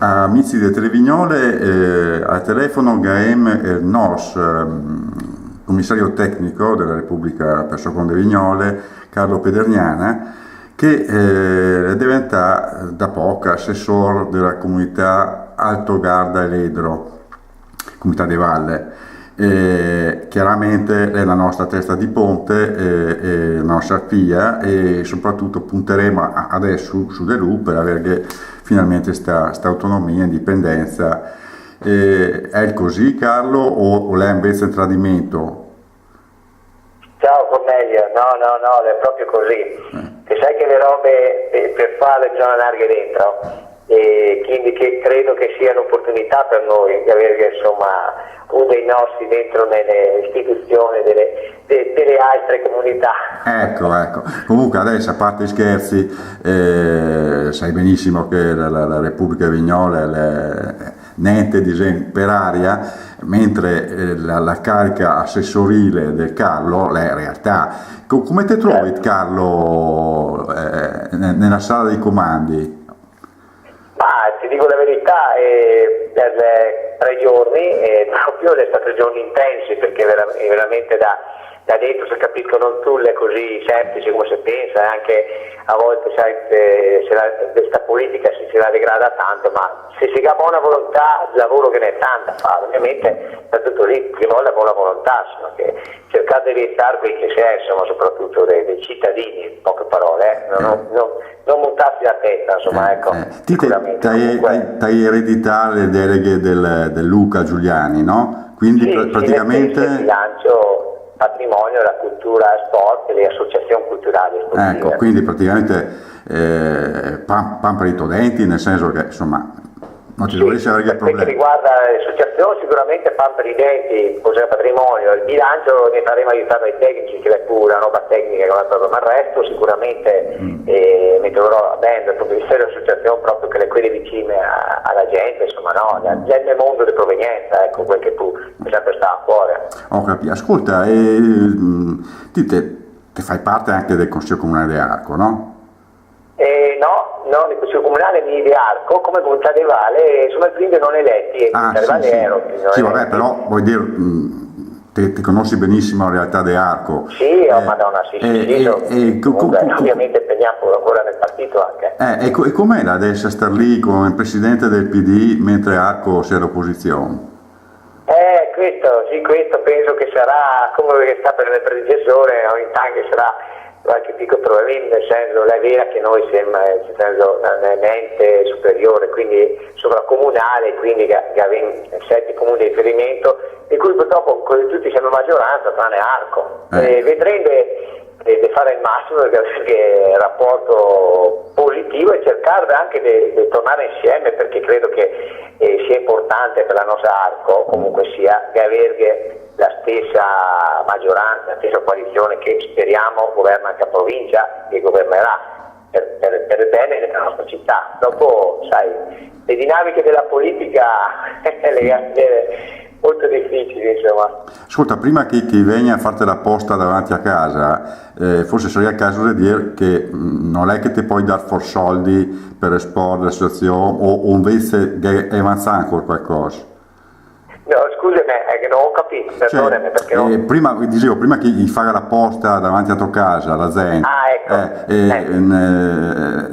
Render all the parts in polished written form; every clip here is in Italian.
Amici di Televignole, al telefono Gaem Nos, commissario tecnico della Repubblica per Seconde Vignole, Carlo Pederniana, che diventa da poco assessore della comunità Alto Garda e Ledro, comunità di Valle. Chiaramente è la nostra testa di ponte, la nostra figlia, e soprattutto punteremo adesso su di lui per avere finalmente questa autonomia, indipendenza. È così, Carlo, o è invece un tradimento? Ciao Cornelio, no, è proprio così. Che sai che le robe per fare bisogna andare dentro, e quindi che credo che sia un'opportunità per noi di avere insomma uno dei nostri dentro nelle istituzioni delle altre comunità. Ecco. Comunque adesso, a parte i scherzi, sai benissimo che la Repubblica Vignole è niente di per aria, mentre la carica assessorile del Carlo è realtà. Come ti trovi, Carlo, nella sala dei comandi? Ma ti dico la verità, per 3 giorni, proprio sono stati giorni intensi, perché veramente da dentro si capiscono tutte così semplici come si pensa, anche a volte sai, questa politica si la degrada tanto, ma se si ha buona volontà, il lavoro che ne è tanta fare, ovviamente è tutto lì, prima la buona volontà, insomma, che cercate di stare qui che si è, insomma, soprattutto dei cittadini, in poche parole, non montarsi la testa, insomma, ecco. Sicuramente. T'hai ereditato le deleghe del Luca Giuliani, no? Quindi sì, praticamente... il bilancio patrimonio, la cultura, sport e le associazioni culturali. Ecco, quindi praticamente pan per i denti, nel senso che insomma non ci dovresti avere che problemi. Per riguarda le associazioni, sicuramente pan per i denti, cos'è patrimonio, il bilancio ne faremo aiutare ai tecnici che le cura, roba tecnica che va fatto, ma il resto sicuramente mi troverò bene dal punto di vista dell'associazione, proprio che le quelle vicine alla gente, insomma, no, la gente mondo di provenienza, ecco, quel che tu sempre sta a cuore. Ho capito. Ascolta, te fai parte anche del Consiglio Comunale di Arco, no? No, nel Consiglio Comunale di Arco, come comunità di Valle, sono quindi non eletti, sì, vabbè, però vuoi dire, ti conosci benissimo la realtà di Arco. Sì, madonna, sì, ovviamente impegnato ancora nel partito anche. E com'è adesso star lì come presidente del PD mentre Arco sia all'opposizione? Questo penso che sarà come è stato nel predecessore, ogni tanto sarà qualche piccolo problema, nel senso, è vera che noi siamo un ente superiore, quindi sovracomunale, quindi che abbiamo 7 comuni di riferimento, di cui purtroppo tutti siamo maggioranza, tranne Arco. Vedremo di fare il massimo perché il rapporto positivo e cercare anche di tornare insieme, perché credo che sia importante per la nostra Arco, comunque sia, di avere la stessa maggioranza, la stessa coalizione che speriamo governa anche a provincia e governerà per il bene della nostra città. Dopo, sai, le dinamiche della politica molto difficili, insomma. Ascolta, prima che venga a farti la posta davanti a casa, forse sarebbe il caso di dire che non è che ti puoi dar for soldi per esporre l'associazione o invece è avanzare ancora qualcosa? No, scusami, è che non ho capito, perdonami, perché non... Prima che gli fa la posta davanti a tua casa, la Zen, è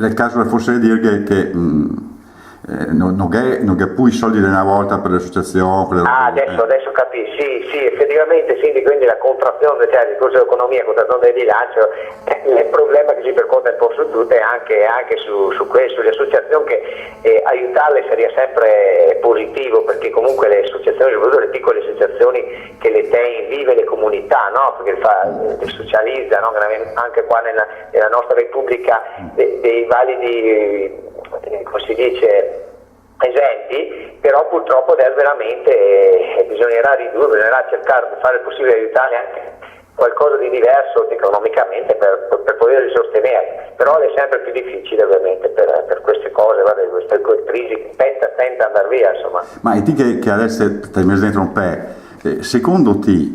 il caso forse di dire che non è più i soldi di una volta per l'associazione. Adesso capisco, sì, effettivamente, quindi la contrazione, cioè il discorso dell'economia, contrazione del bilancio, è il problema che si perconta un po' su tutte e anche su questo, sulle associazioni, che aiutarle sarebbe sempre positivo, perché comunque le associazioni, soprattutto le piccole associazioni che le vive le comunità, no? Perché le socializza, no? Anche qua nella nostra Repubblica dei validi, come si dice, esempi, però purtroppo veramente bisognerà ridurre, bisognerà cercare di fare il possibile di aiutare anche qualcosa di diverso economicamente per poterli sostenere, però è sempre più difficile ovviamente per queste cose, queste crisi, tenta ad andare via, insomma. Ma e ti che adesso stai messo dentro un pe', secondo te,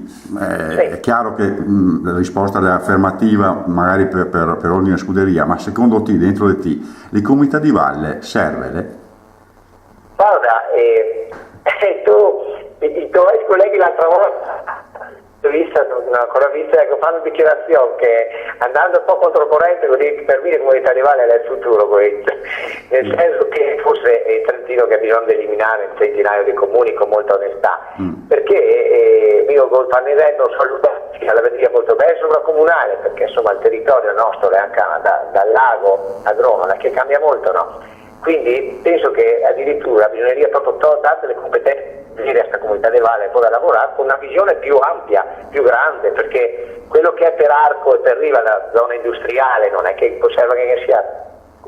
è chiaro che la risposta è affermativa magari per ogni scuderia, ma secondo te, dentro di te, le comunità di valle servono? guarda, i tuoi colleghi l'altra volta non ho ancora vista, ecco, fanno dichiarazione che andando un po' controcorrente, così per me la comunità rivale è il futuro questo, nel senso che forse è il Trentino che ha bisogno di eliminare un centinaio di comuni con molta onestà, perché io col Pannivello salutati la vedria molto bene sovracomunale, perché insomma il territorio nostro è anche dal lago a Roma, che cambia molto, no? Quindi penso che addirittura bisogneria proprio dare le competenze a questa comunità di Valle poi da lavorare con una visione più ampia, più grande, perché quello che è per Arco e per Riva la zona industriale non è che serva che sia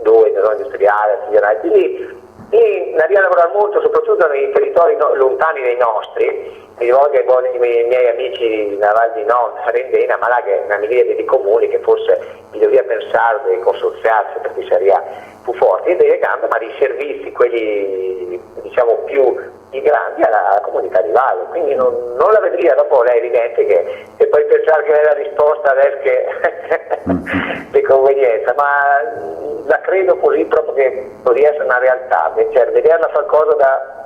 dove la zona industriale, lì bisogna lavorare molto, soprattutto nei territori lontani dai nostri. Mi rivolgo ai miei amici della Val di Non, Sarendena, ma là che è una miriade di comuni che forse bisogna pensare di consorziarsi perché sarebbe più forti e delle gambe, ma di servizi, quelli diciamo più i grandi alla comunità di Valle, quindi non la vedria, dopo è evidente che se poi pensare che è la risposta adesso che di convenienza, ma la credo così proprio che potrebbe essere una realtà, cioè vederla qualcosa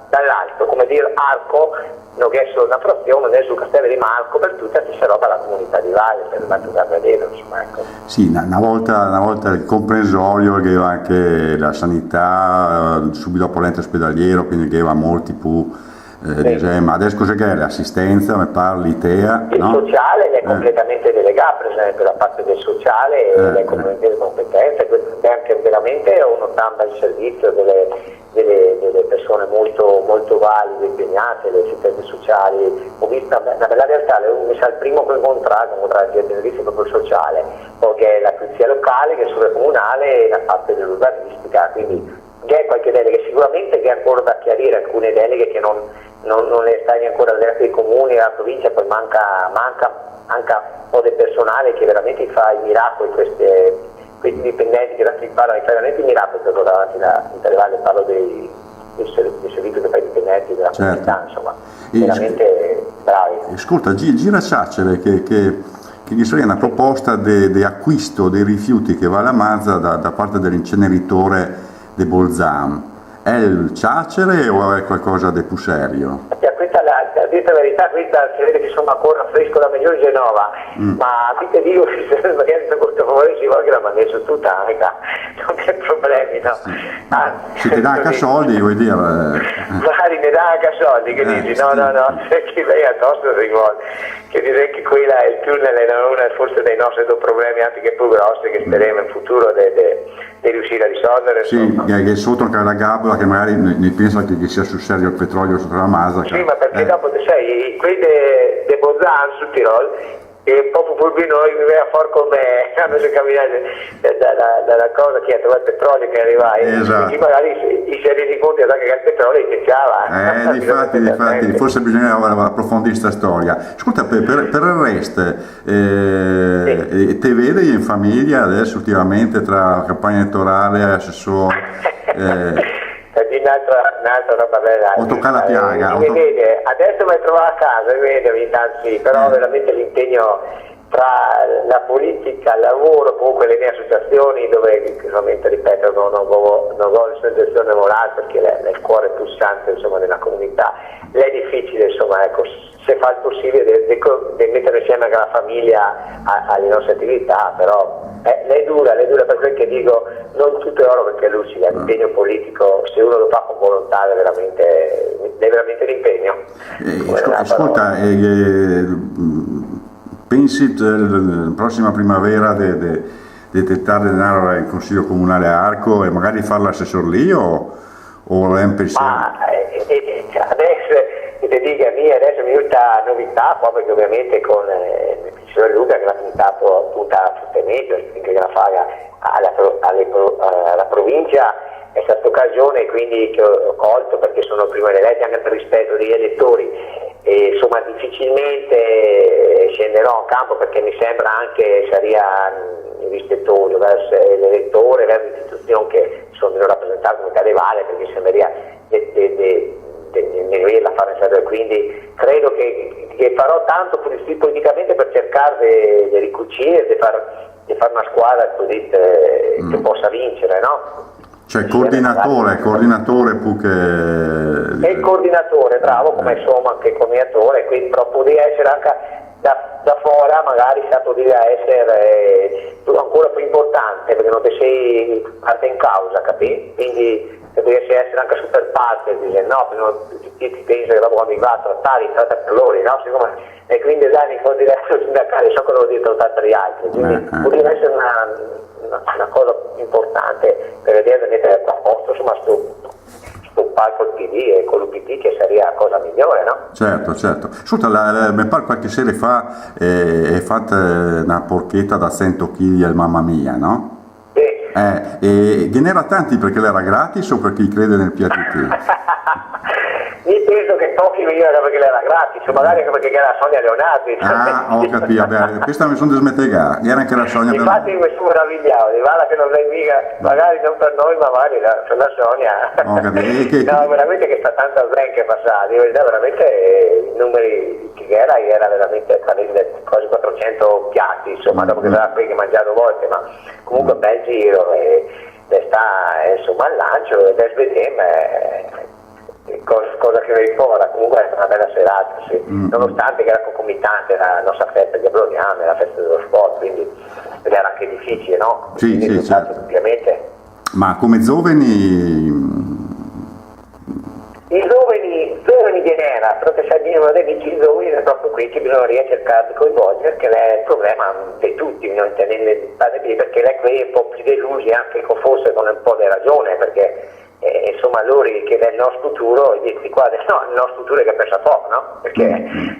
dall'alto, come dire Arco, non che è solo una frazione, nel sul castello di Marco, per tutta questa roba la comunità di Valle, per da vedere, insomma, ecco. Sì, una volta il comprensorio che aveva anche la sanità, subito dopo l'ente ospedaliero, quindi che aveva molti più ma adesso cos'è che è? L'assistenza, mi parli, TEA? Il no? sociale è completamente delegato, per esempio la parte del sociale è completamente competenza, è anche veramente uno tamba il servizio delle persone molto, molto valide, impegnate, le assistenti sociali. Ho visto una bella realtà, mi sa il primo che ho incontrato generalista proprio il sociale, poi che è la polizia locale, che è il sovracomunale e la parte dell'urbanistica, quindi c'è qualche delega, sicuramente che è ancora da chiarire alcune deleghe che non le stai ancora all'estero dei comuni, la provincia, poi manca anche un po' del personale che veramente fa i miracoli, questi dipendenti che parlano di fare veramente i miracoli, per davanti in Valle parlo dei servizi che fai i dipendenti della comunità, insomma, veramente bravi. Ascolta, gira Ciacere che ci sia una proposta di acquisto dei rifiuti che va alla Mazza da parte dell'inceneritore di Bolzano. È il Ciacere o è qualcosa di più serio? Questa a dire la verità, questa si vede che insomma ancora fresco da Maggiore Genova, ma dite dico che magari per questo favore ci vuole che la mandasse tutta, non c'è problemi, no? Se ti dà anche soldi, vuoi dire? Magari ne dà anche soldi, che dici? No, che lei addosso si vuole, che direi che quella è il tunnel, è uno forse dei nostri due problemi anche più grossi che speriamo in futuro di riuscire a risolvere. Sì, che sotto anche la gabbia che magari ne pensa che sia sul serio il petrolio sotto la Mazza. Sì, ma perché dopo sai, quelli di Bolzano sul Tirol, che proprio pure noi mi a far come hanno camminato dalla cosa che ha trovato il petrolio che arriva e magari si è resi conto che il petrolio che difatti forse bisogna approfondire questa storia. Ascolta, per il resto te vedi in famiglia adesso ultimamente tra campagna elettorale e assessore un'altra roba bella. O tocca la piaga. Vede, adesso mi trovo a casa, vede ogni tanto sì, però veramente l'impegno tra la politica, il lavoro, comunque le mie associazioni dove solamente ripeto non ho nessuna intenzione morale perché è il cuore pulsante insomma della comunità. È difficile insomma, ecco, se fa il possibile di mettere insieme anche la famiglia alle nostre attività, però è dura per quel che dico, non tutto è oro perché è lucida, l'impegno politico se uno lo fa con volontà è veramente l'impegno. Ascolta, pensi la prossima primavera di tentare di andare al Consiglio Comunale a Arco e magari fare l'assessor lì o è un pensiero? Adesso mi aiuta novità, poi perché ovviamente con il signor Luca che l'ha puntato a sostenere, che la fa alla provincia, è stata occasione quindi che ho colto perché sono prima eletti anche per rispetto degli elettori e insomma difficilmente scenderò in campo perché mi sembra anche sarebbe rispettoso verso l'elettore, verso l'istituzione che sono rappresentato come Cadevale, perché sembrerebbe la fare in quindi credo che farò tanto politicamente per cercare di ricucire, di fare una squadra così che possa vincere, no? Cioè coordinatore più che... È il coordinatore, bravo, come insomma anche il coordinatore, quindi però poteva essere anche da fuori, magari poteva essere ancora più importante, perché non ti sei parte in causa, capì? Quindi se dovessi essere anche super parte, dice no, ti pensa che dopo quando va a tratta per loro, no? Siccome, e quindi dai, mi fa diretto sindacale, so che l'ho detto tanti gli altri, quindi poteva essere una cosa importante per vedere di mettere a posto, insomma, sto palco il PD e con l'UPD che sarebbe la cosa migliore, no? Certo. Ascolta, mi pare qualche serie fa è fatta una porchetta da 100 kg al mamma mia, no? Sì. E genera tanti perché l'era gratis o per chi crede nel PATT? Io penso che pochi milioni perché era gratis, o magari anche perché era Sonia Leonardi. Ho capito, questa mi sono dismettegata, era anche la Sonia Leonardi. Infatti mi sono meravigliato, guarda che non lei mica, magari non per noi, ma magari per la Sonia. Ho capito. No, veramente che sta tanto bene che è passato, veramente i numeri che era veramente quasi 400 piatti, insomma, dopo che sarà qui che mangiato volte, ma comunque bel giro e sta insomma al lancio ed è svedeme. Cosa che mi ricorda, comunque è una bella serata, sì. Nonostante che era concomitante la nostra festa di Abroniano, la festa dello sport, quindi era anche difficile, no? Sì, certo. Ovviamente. Ma come giovani? I giovani di Nera, proprio se uno dei amici giovani è proprio qui che bisogna cercare di coinvolgere, che è il problema di tutti, non intendendo perché lei qui è un po' più delusi anche forse con un po' di ragione, perché insomma loro che è il nostro futuro e dici qua no, il nostro futuro è che pensa poco, no? Perché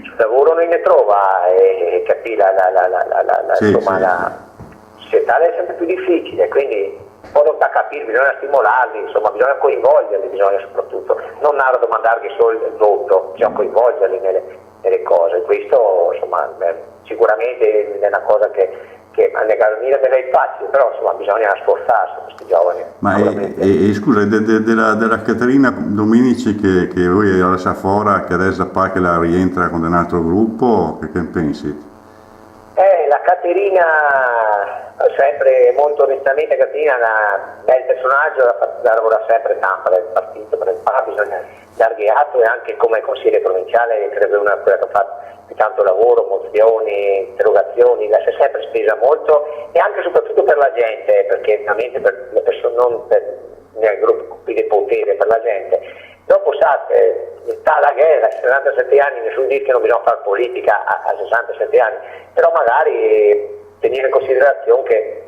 sul lavoro non ne trova e capì la società è sempre più difficile, quindi un po' da capire, bisogna stimolarli, insomma bisogna coinvolgerli, bisogna soprattutto non domandargli solo il voto, bisogna coinvolgerli nelle cose, questo insomma sicuramente è una cosa che alle gallerie è facile, però insomma bisogna sforzarsi questi giovani. Ma scusa, della Caterina Dominici che voi la lascia fuori, che adesso pare che la rientra con un altro gruppo, che pensi? La Caterina, sempre molto onestamente, Caterina è un bel personaggio, lavora sempre tanto del partito, per il bisogna dargli atto e anche come consigliere provinciale credo una che ha fatto tanto lavoro, mozioni, interrogazioni, la si è sempre spesa molto e anche e soprattutto per la gente, perché veramente per le persone, non nel gruppo di potere, per la gente. Dopo sta la guerra, a 67 anni, nessuno dice che non bisogna fare politica a 67 anni, però magari tenere in considerazione che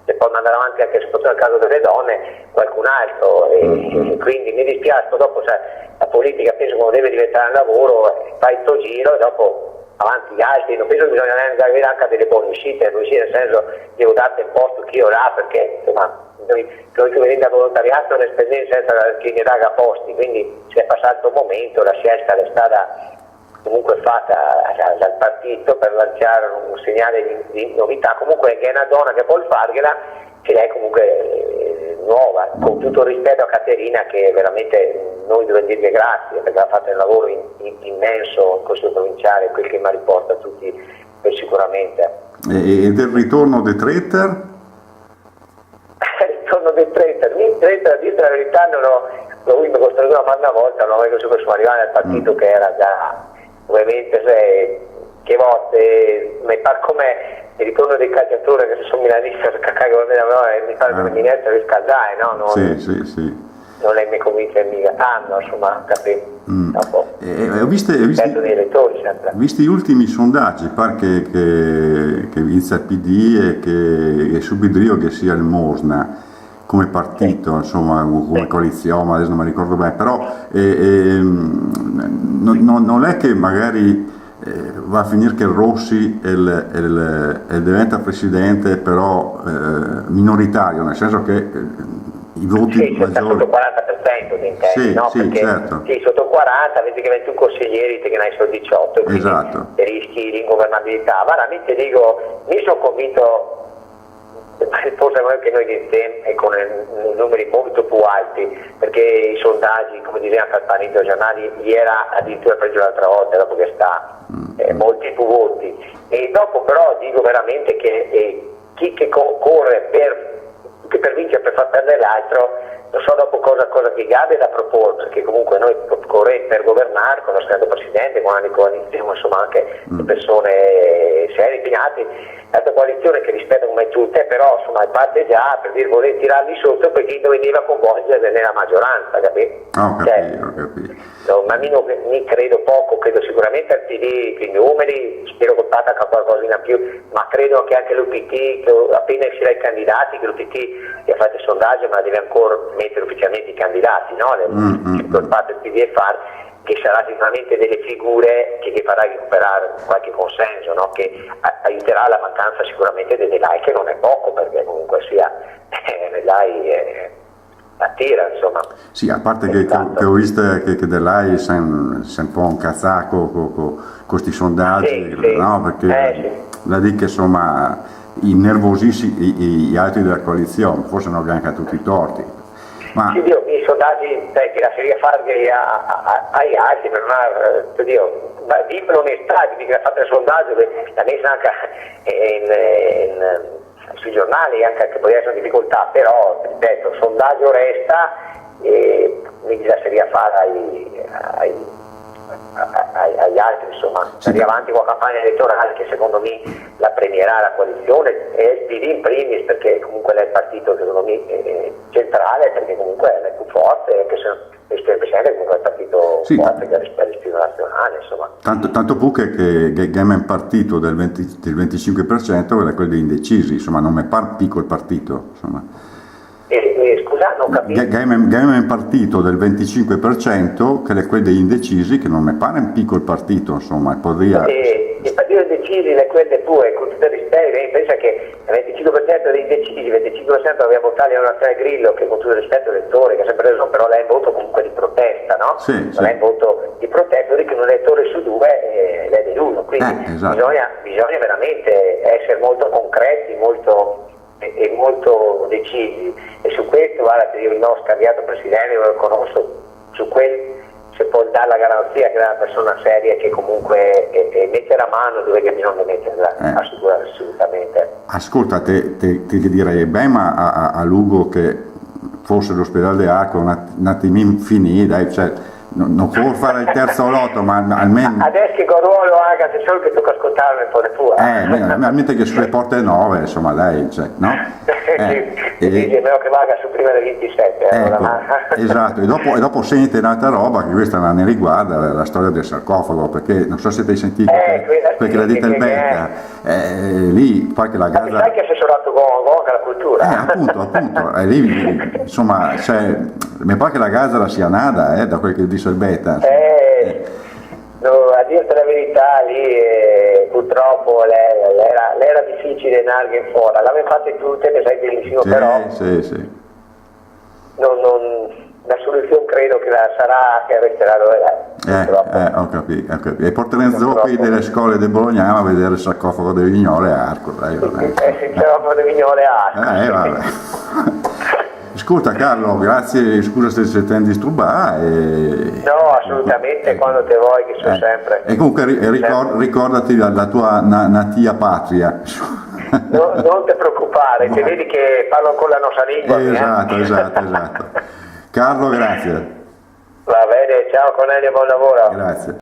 se poi andare avanti anche soprattutto nel caso delle donne, qualcun altro, e quindi mi dispiace, dopo la politica penso che non deve diventare un lavoro, fai il tuo giro e dopo avanti gli altri, non penso che bisogna avere anche delle buone uscite, nel senso devo darti il posto chi io là, perché insomma noi che veniamo da volontariato non esperienza senza che ne dà posti, quindi si è passato un momento, la scelta è stata comunque fatta dal partito per lanciare un segnale di novità, comunque che è una donna che può fargliela, che è comunque nuova, con tutto il rispetto a Caterina che veramente noi dobbiamo dirle grazie perché ha fatto un lavoro immenso in Consiglio provinciale, quel che mi riporta a tutti sicuramente. E del ritorno dei Tretter? Il ritorno dei Tretter, a dire la verità non l'ho visto costruito una volta, non avevo sono arrivato al partito che era già ovviamente che volte mi pare come il ritorno dei calciatori che sono milanista mi pare che Minestra riscaldare, no? Sì. Non è mi convinto mica tanto, insomma, capito? Ho visto gli ultimi sondaggi, pare che inizia il PD e subito che sia il Mosna come partito, insomma, come coalizione, adesso non mi ricordo bene, però non è che magari va a finire che Rossi diventa presidente però minoritario, nel senso che i voti maggiori... Sotto 40% di intenti, no? Sì, perché certo. Sì, sotto 40, vedi che 21 consiglieri te che ne hai solo 18, quindi esatto. Rischi di ingovernabilità. Veramente dico, mi sono convinto forse anche noi di tempo e con numeri molto più alti, perché i sondaggi, come diceva anche al partito dei giornali, gli era addirittura peggio l'altra volta dopo che sta molti più voti, e dopo però dico veramente che chi che corre per vincere, per far perdere l'altro, non so dopo cosa che Gabi da proporre, perché comunque noi per governare, con lo stato presidente, con la coalizione, insomma anche persone serie, impegnate, l'altra coalizione che rispetta come tutte, però insomma parte già per dire voler tirarli sotto perché non veniva coinvolgere nella maggioranza, capito? Ho capito. No, ma mi credo poco, credo sicuramente al PD, i numeri, spero che Pataca qualcosina più, ma credo che anche l'UPT, che appena uscirà i candidati, che l'UPT ha fatto il sondaggio ma deve ancora mettere ufficialmente i candidati, no? Per parte del PD e fare, che sarà sicuramente delle figure che farà recuperare qualche consenso, no? Che aiuterà la mancanza sicuramente dei Delay, che non è poco perché comunque sia Delay attira, insomma. Sì, a parte che ho visto che Delay si è un po' un cazzacco con questi sondaggi, sì. no? Perché la dico che insomma innervosissi gli altri della coalizione, forse non anche a tutti i torti. Ma... Sì, i sondaggi che la serie fargli agli altri, per una di l'onestà, di chi ha fatto il sondaggio, l'ha messa anche sui giornali, anche che poteva essere una difficoltà, però ripeto, il sondaggio resta e quindi la serie fare agli altri, insomma, andare avanti con la campagna elettorale che secondo me la premierà la coalizione e il PD in primis, perché comunque è il partito secondo me centrale, perché comunque è più forte, anche se il Presidente comunque è il partito forte che rispetta l'ispirazione nazionale, insomma. Tanto più che Game è un partito del 25% è quello degli indecisi, insomma non è piccolo partito, insomma. Scusa, non capisco. Game è un partito del 25% che è quello degli indecisi, che non mi pare un piccolo partito, insomma, il partito dei indecisi è quello pure, con tutto il rispetto, pensa che il 25% dei indecisi, il 25% aveva votato la Nazione Grillo, che con tutto il rispetto elettore, che ha sempre reso, però lei è un voto comunque di protesta, no? Sì. Lei è un voto di protesta, che un elettore su due l'è deluso, quindi esatto. bisogna veramente essere molto concreti, molto decisi, e su questo guarda che io il nostro candidato presidente lo conosco, su quello se può dare la garanzia che è una persona seria che comunque mette la mano dove bisogna metterla, assolutamente. Ascolta, te direi beh, ma a Lugo che forse l'ospedale di Arco un attimino finì, dai, cioè, non può fare il terzo lotto, ma almeno... Adesso che con ruolo anche se solo che tocca ascoltarlo un po' di fuori. Almeno che sulle porte 9, insomma, dai, cioè, no? Dice meno che vada su prima del 27. Esatto, e dopo sente un'altra roba, che questa ne riguarda, la storia del sarcofago, perché non so se ti hai sentito, perché l'ha detta il Betta, lì, poi che la Gaza... Sai che è assessorato con la cultura. Appunto, e lì, insomma, cioè, mi pare che la Gaza la sia nada, da quel che dice il Betta. No, a dirti la verità lì purtroppo l'era difficile andare in fuori, l'aveva fatte tutte, ne sai benissimo, però sì. La soluzione credo che sarà che resterà dove è. Ho capito. E porteremo zoppi delle scuole di Bologna a vedere il sarcofago di Vignole a Arco, dai. Il sarcofago di Vignole a Arco. Vabbè. Ascolta Carlo, grazie, scusa se ti hai disturbato. No, assolutamente, quando te vuoi, che sono sempre. E comunque ricordati la tua natia patria. Non ti preoccupare, ti vedi che parlo con la nostra lingua. Esatto. Carlo, grazie. Va bene, ciao Cornelio, buon lavoro. Grazie.